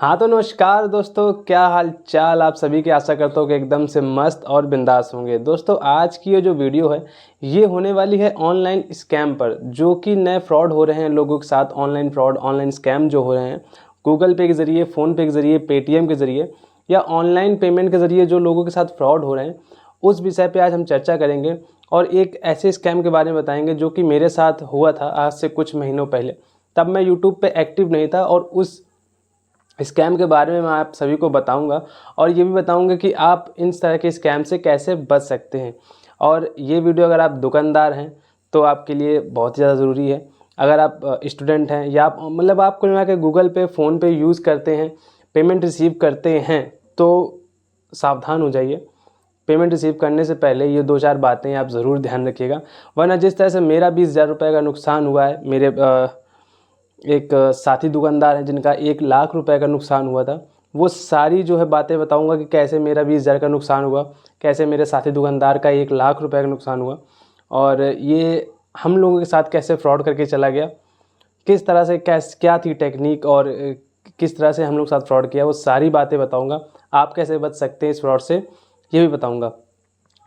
हाँ तो नमस्कार दोस्तों, क्या हाल चाल आप सभी की। आशा करता हूँ कि एकदम से मस्त और बिंदास होंगे। दोस्तों आज की ये जो वीडियो है ये होने वाली है ऑनलाइन स्कैम पर, जो कि नए फ्रॉड हो रहे हैं लोगों के साथ। ऑनलाइन फ्रॉड, ऑनलाइन स्कैम जो हो रहे हैं गूगल पे के ज़रिए, फ़ोनपे के ज़रिए, पेटीएम के ज़रिए या ऑनलाइन पेमेंट के ज़रिए जो लोगों के साथ फ्रॉड हो रहे हैं, उस विषय पर आज हम चर्चा करेंगे। और एक ऐसे स्कैम के बारे में बताएंगे जो कि मेरे साथ हुआ था आज से कुछ महीनों पहले। तब मैं यूट्यूब पे एक्टिव नहीं था और उस स्कैम के बारे में मैं आप सभी को बताऊंगा और ये भी बताऊंगा कि आप इन तरह के स्कैम से कैसे बच सकते हैं। और ये वीडियो अगर आप दुकानदार हैं तो आपके लिए बहुत ज़्यादा ज़रूरी है। अगर आप स्टूडेंट हैं या आप आप कुल मिला के गूगल पे, फ़ोन पे यूज़ करते हैं, पेमेंट रिसीव करते हैं, तो सावधान हो जाइए। पेमेंट रिसीव करने से पहले ये 2-4 बातें आप ज़रूर ध्यान रखिएगा, वरना जिस तरह से मेरा 20,000 रुपये का नुकसान हुआ है, मेरे एक साथी दुकानदार हैं जिनका 1,00,000 रुपए का नुकसान हुआ था, वो सारी जो है बातें बताऊंगा कि कैसे मेरा 20,000 का नुकसान हुआ, कैसे मेरे साथी दुकानदार का 1,00,000 रुपए का नुकसान हुआ और ये हम लोगों के साथ कैसे फ्रॉड करके चला गया, किस तरह से क्या थी टेक्निक और किस तरह से हम लोग के साथ फ्रॉड किया, वो सारी बातें बताऊँगा। आप कैसे बच सकते हैं इस फ्रॉड से ये भी बताऊँगा।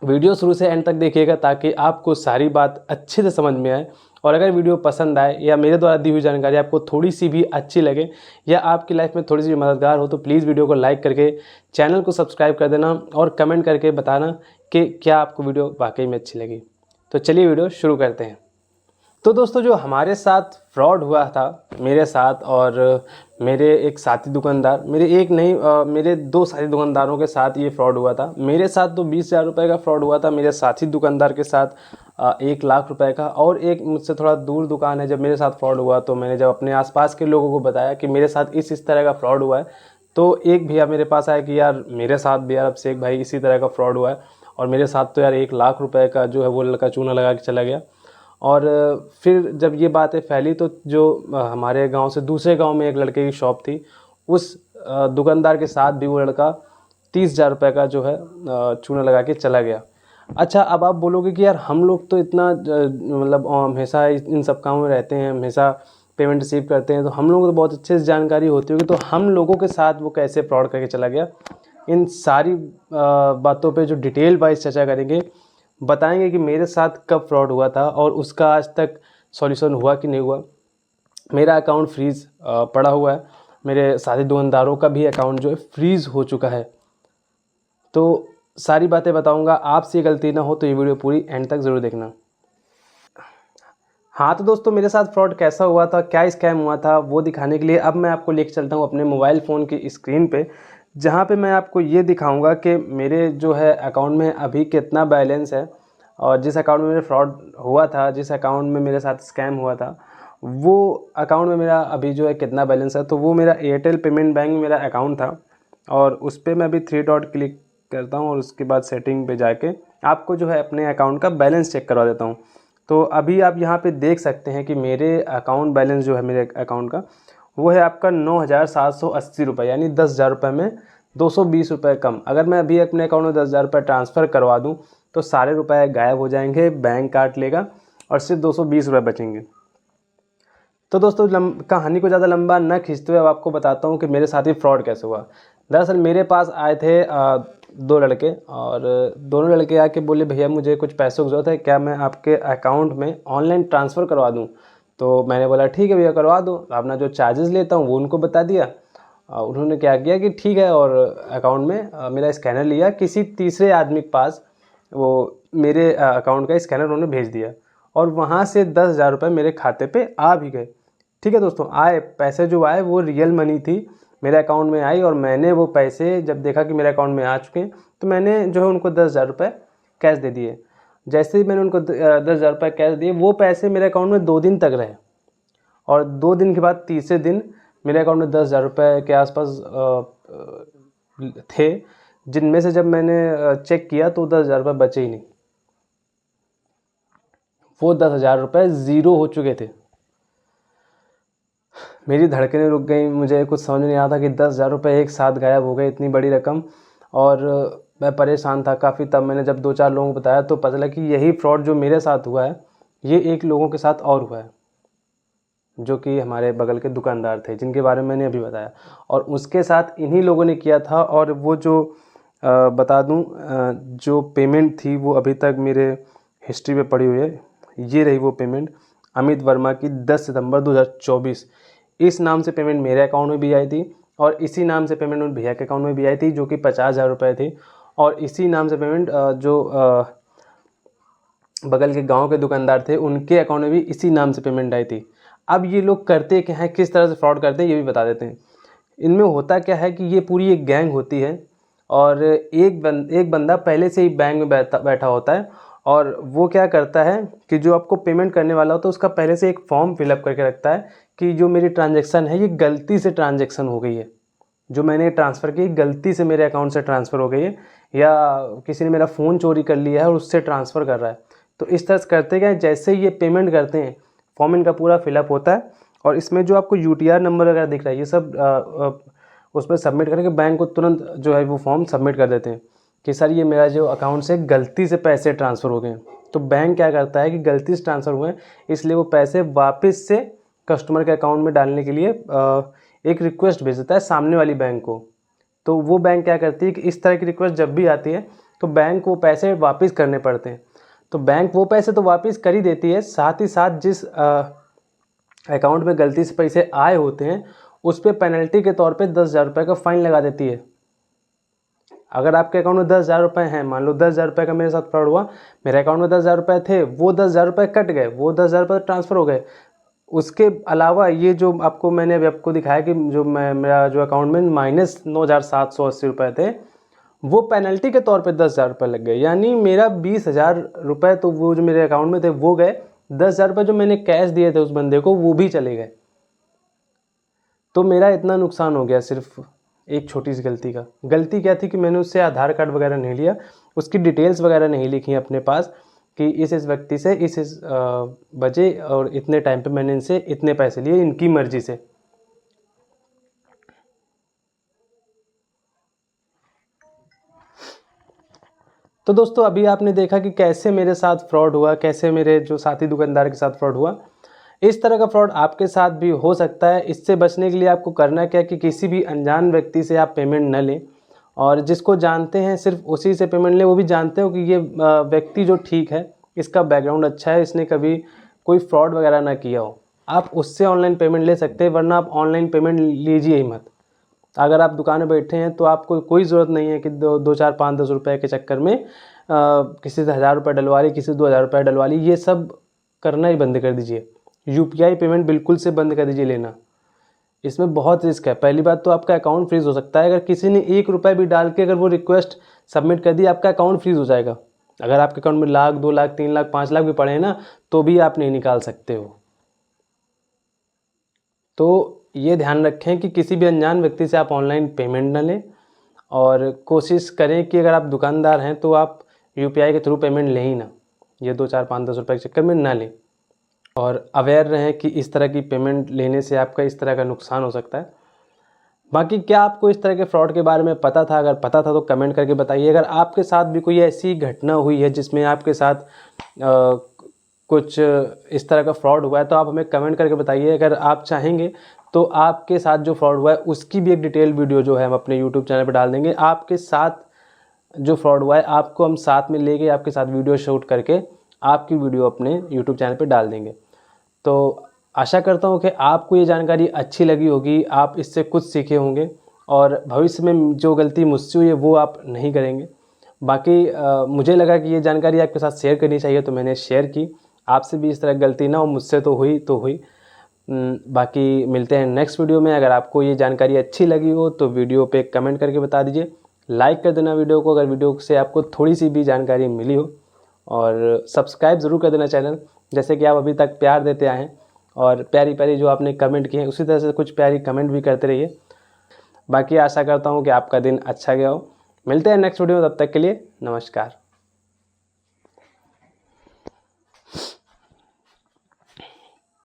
वीडियो शुरू से एंड तक देखिएगा ताकि आपको सारी बात अच्छे से समझ में आए। और अगर वीडियो पसंद आए या मेरे द्वारा दी हुई जानकारी आपको थोड़ी सी भी अच्छी लगे या आपकी लाइफ में थोड़ी सी भी मददगार हो, तो प्लीज़ वीडियो को लाइक करके चैनल को सब्सक्राइब कर देना और कमेंट करके बताना कि क्या आपको वीडियो वाकई में अच्छी लगी। तो चलिए वीडियो शुरू करते हैं। तो दोस्तों जो हमारे साथ फ्रॉड हुआ था, मेरे साथ और मेरे एक साथी दुकानदार, मेरे एक नहीं मेरे 2 साथी दुकानदारों के साथ ये फ्रॉड हुआ था। मेरे साथ तो 20,000 रुपये का फ्रॉड हुआ था, मेरे साथी दुकानदार के साथ 1,00,000 रुपये का। और एक मुझसे थोड़ा दूर दुकान है, जब मेरे साथ फ्रॉड हुआ तो मैंने जब अपने आसपास के लोगों को बताया कि मेरे साथ इस तरह का फ्रॉड हुआ है, तो एक भैया मेरे पास आया कि यार मेरे साथ भी यार अभिषेक भाई इसी तरह का फ्रॉड हुआ है और मेरे साथ तो यार 1,00,000 रुपये का जो है वो लड़का चूना लगा के चला गया। और फिर जब ये बातें फैली तो जो हमारे गांव से दूसरे गांव में एक लड़के की शॉप थी, उस दुकानदार के साथ भी वो लड़का 30,000 रुपये का जो है चूना लगा के चला गया। अच्छा, अब आप बोलोगे कि यार हम लोग तो इतना हमेशा इन सब कामों में रहते हैं, हमेशा पेमेंट रिसीव करते हैं, तो हम लोगों को तो बहुत अच्छे से जानकारी होती होगी, तो हम लोगों के साथ वो कैसे फ्रॉड करके चला गया। इन सारी बातों पे जो डिटेल वाइज चर्चा करेंगे, बताएंगे कि मेरे साथ कब फ्रॉड हुआ था और उसका आज तक सॉल्यूशन हुआ कि नहीं हुआ। मेरा अकाउंट फ्रीज़ पड़ा हुआ है, मेरे साथी दुकानदारों का भी अकाउंट जो है फ्रीज़ हो चुका है। तो सारी बातें बताऊंगा, आपसे गलती ना हो तो ये वीडियो पूरी एंड तक ज़रूर देखना। हाँ तो दोस्तों मेरे साथ फ्रॉड कैसा हुआ था, क्या स्कैम हुआ था, वो दिखाने के लिए अब मैं आपको लेकर चलता हूँ अपने मोबाइल फ़ोन की स्क्रीन पे, जहाँ पे मैं आपको ये दिखाऊंगा कि मेरे जो है अकाउंट में अभी कितना बैलेंस है और जिस अकाउंट में मेरे फ्रॉड हुआ था, जिस अकाउंट में मेरे साथ स्कैम हुआ था, वो अकाउंट में मेरा अभी जो है कितना बैलेंस है। तो वो मेरा एयरटेल पेमेंट बैंक में मेरा अकाउंट था और उस पर मैं अभी 3 डॉट क्लिक करता हूँ और उसके बाद सेटिंग पे जाके आपको जो है अपने अकाउंट का बैलेंस चेक करवा देता हूँ। तो अभी आप यहाँ पे देख सकते हैं कि मेरे अकाउंट बैलेंस जो है मेरे अकाउंट का, वो है आपका 9,780 रुपये, यानी 10,000 रुपये में 220 रुपये कम। अगर मैं अभी अपने अकाउंट में 10,000 रुपये ट्रांसफ़र करवा दूँ तो सारे रुपए गायब हो जाएंगे, बैंक काट लेगा और सिर्फ 220 रुपये बचेंगे। तो दोस्तों कहानी को ज़्यादा लंबा न खींचते हुए अब आपको बताता हूँ कि मेरे साथ ही फ्रॉड कैसे हुआ। दरअसल मेरे पास आए थे 2 लड़के और दोनों लड़के आके बोले भैया मुझे कुछ पैसों की ज़रूरत है, क्या मैं आपके अकाउंट में ऑनलाइन ट्रांसफ़र करवा दूँ। तो मैंने बोला ठीक है भैया करवा दो, अपना जो चार्जेस लेता हूँ वो उनको बता दिया। उन्होंने क्या किया कि ठीक है, और अकाउंट में मेरा स्कैनर लिया, किसी तीसरे आदमी के पास वो मेरे अकाउंट का स्कैनर उन्होंने भेज दिया और वहाँ से 10,000 रुपये मेरे खाते पे आ भी गए। ठीक है दोस्तों, आए पैसे जो आए वो रियल मनी थी, मेरे अकाउंट में आई और मैंने वो पैसे जब देखा कि मेरे अकाउंट में आ चुके हैं तो मैंने जो है उनको 10,000 रुपये कैश दे दिए। जैसे ही मैंने उनको 10,000 रुपये कैश दिए, वो पैसे मेरे अकाउंट में 2 दिन तक रहे और 2 दिन के बाद तीसरे दिन मेरे अकाउंट में 10,000 रुपये के आसपास थे, जिनमें से जब मैंने चेक किया तो 10,000 रुपये बचे ही नहीं। वो 10,000 रुपये ज़ीरो हो चुके थे। मेरी धड़कनें रुक गई, मुझे कुछ समझ नहीं आता कि 10,000 रुपये एक साथ गायब हो गए, इतनी बड़ी रकम। और मैं परेशान था काफ़ी। तब मैंने जब 2-4 लोगों को बताया तो पता लगा कि यही फ्रॉड जो मेरे साथ हुआ है ये एक लोगों के साथ और हुआ है। जो कि हमारे बगल के दुकानदार थे, जिनके बारे में मैंने अभी बताया, और उसके साथ इन्हीं लोगों ने किया था। और वो जो बता दूं, जो पेमेंट थी वो अभी तक मेरे हिस्ट्री पे पड़ी हुई है। ये रही वो पेमेंट, अमित वर्मा की 10 सितंबर 2024। इस नाम से पेमेंट मेरे अकाउंट में भी आई थी, और इसी नाम से पेमेंट उन भैया के अकाउंट में भी आई थी, जो कि 50,000 रुपये थी। और इसी नाम से पेमेंट जो बगल के गांव के दुकानदार थे, उनके अकाउंट में भी इसी नाम से पेमेंट आई थी। अब ये लोग करते क्या हैं, किस तरह से फ्रॉड करते हैं, ये भी बता देते हैं। इनमें होता क्या है कि ये पूरी एक गैंग होती है, और एक बंदा पहले से ही बैंक में बैठा होता है, और वो क्या करता है कि जो आपको पेमेंट करने वाला होता है उसका पहले से एक फॉर्म फिलअप करके रखता है कि जो मेरी ट्रांजैक्शन है ये गलती से ट्रांजैक्शन हो गई है, जो मैंने ट्रांसफ़र की गलती से मेरे अकाउंट से ट्रांसफ़र हो गई है, या किसी ने मेरा फ़ोन चोरी कर लिया है और उससे ट्रांसफ़र कर रहा है। तो इस तरह से करते क्या है, जैसे ही ये पेमेंट करते हैं फॉर्म इनका पूरा फिलअप होता है, और इसमें जो आपको UTR नंबर वगैरह दिख रहा है ये सब उस पर सबमिट करके बैंक को तुरंत जो है वो फॉर्म सबमिट कर देते हैं कि सर ये मेरा जो अकाउंट से गलती से पैसे ट्रांसफ़र हो गए। तो बैंक क्या करता है कि गलती से ट्रांसफ़र हुए इसलिए वो पैसे वापस से कस्टमर के अकाउंट में डालने के लिए एक रिक्वेस्ट भेज देता है सामने वाली बैंक को। तो वो बैंक क्या करती है कि इस तरह की रिक्वेस्ट जब भी आती है तो बैंक को पैसे वापस करने पड़ते हैं। तो बैंक वो पैसे तो वापस कर ही देती है, साथ ही साथ जिस अकाउंट में गलती से पैसे आए होते हैं उस पर पेनल्टी के तौर पे 10,000 रुपये का फ़ाइन लगा देती है। अगर आपके अकाउंट में 10,000 रुपये हैं, मान लो 10,000 रुपये का मेरे साथ फ्रॉड हुआ, मेरे अकाउंट में 10,000 रुपये थे, वो 10,000 रुपये कट गए, वो 10,000 रुपये ट्रांसफ़र हो गए। उसके अलावा ये जो मैंने अभी आपको दिखाया कि जो मेरा जो अकाउंट में -9,780 रुपये थे, वो पेनल्टी के तौर पे 10,000 रुपये लग गए। यानी मेरा 20,000 रुपये तो वो जो मेरे अकाउंट में थे वो गए, 10,000 रुपये जो मैंने कैश दिए थे उस बंदे को वो भी चले गए। तो मेरा इतना नुकसान हो गया सिर्फ एक छोटी सी गलती का। गलती क्या थी कि मैंने उससे आधार कार्ड वगैरह नहीं लिया, उसकी डिटेल्स वगैरह नहीं लिखी अपने पास कि इस व्यक्ति से इस बजे और इतने टाइम पे मैंने इनसे इतने पैसे लिए इनकी मर्जी से। तो दोस्तों अभी आपने देखा कि कैसे मेरे साथ फ्रॉड हुआ, कैसे मेरे जो साथी दुकानदार के साथ फ्रॉड हुआ। इस तरह का फ्रॉड आपके साथ भी हो सकता है। इससे बचने के लिए आपको करना क्या है कि किसी भी अनजान व्यक्ति से आप पेमेंट न लें, और जिसको जानते हैं सिर्फ उसी से पेमेंट लें। वो भी जानते हो कि ये व्यक्ति जो ठीक है, इसका बैकग्राउंड अच्छा है, इसने कभी कोई फ्रॉड वगैरह ना किया हो, आप उससे ऑनलाइन पेमेंट ले सकते हैं। वरना आप ऑनलाइन पेमेंट लीजिए ही मत। अगर आप दुकान में बैठे हैं तो आपको कोई ज़रूरत नहीं है कि 2, 4, 5, 10 रुपये के चक्कर में किसी से 1,000 रुपये डलवा ली, किसी से 2,000 रुपये डलवा ली। ये सब करना ही बंद कर दीजिए। UPI पेमेंट बिल्कुल से बंद कर दीजिए लेना। इसमें बहुत रिस्क है। पहली बात तो आपका अकाउंट फ्रीज़ हो सकता है। अगर किसी ने 1 रुपये भी डाल के अगर वो रिक्वेस्ट सबमिट कर दी, आपका अकाउंट फ्रीज़ हो जाएगा। अगर आपके अकाउंट में 1,00,000, 2,00,000, 3,00,000, 5,00,000 भी पड़े हैं ना, तो भी आप नहीं निकाल सकते हो। तो ये ध्यान रखें कि किसी भी अनजान व्यक्ति से आप ऑनलाइन पेमेंट न लें, और कोशिश करें कि अगर आप दुकानदार हैं तो आप UPI के थ्रू पेमेंट लें ही ना। ये 2, 4, 5, 10 रुपये के चक्कर में ना लें, और अवेयर रहें कि इस तरह की पेमेंट लेने से आपका इस तरह का नुकसान हो सकता है। बाकी क्या आपको इस तरह के फ्रॉड के बारे में पता था? अगर पता था तो कमेंट करके बताइए। अगर आपके साथ भी कोई ऐसी घटना हुई है जिसमें आपके साथ कुछ इस तरह का फ्रॉड हुआ है तो आप हमें कमेंट करके बताइए। अगर आप चाहेंगे तो आपके साथ जो फ्रॉड हुआ है उसकी भी एक डिटेल वीडियो जो है हम अपने YouTube चैनल पर डाल देंगे। आपके साथ जो फ्रॉड हुआ है आपको हम साथ में लेके आपके साथ वीडियो शूट करके आपकी वीडियो अपने YouTube चैनल पर डाल देंगे। तो आशा करता हूँ कि आपको ये जानकारी अच्छी लगी होगी, आप इससे कुछ सीखे होंगे, और भविष्य में जो गलती मुझसे हुई है वो आप नहीं करेंगे। बाकी मुझे लगा कि ये जानकारी आपके साथ शेयर करनी चाहिए तो मैंने शेयर की। आपसे भी इस तरह गलती ना हो, मुझसे तो हुई। बाकी मिलते हैं नेक्स्ट वीडियो में। अगर आपको ये जानकारी अच्छी लगी हो तो वीडियो पे कमेंट करके बता दीजिए, लाइक कर देना वीडियो को अगर वीडियो से आपको थोड़ी सी भी जानकारी मिली हो, और सब्सक्राइब ज़रूर कर देना चैनल, जैसे कि आप अभी तक प्यार देते आए हैं। और प्यारी जो आपने कमेंट किए हैं उसी तरह से कुछ प्यारी कमेंट भी करते रहिए। बाकी आशा करता हूँ कि आपका दिन अच्छा गया हो। मिलते हैं नेक्स्ट वीडियो में, तब तक के लिए नमस्कार।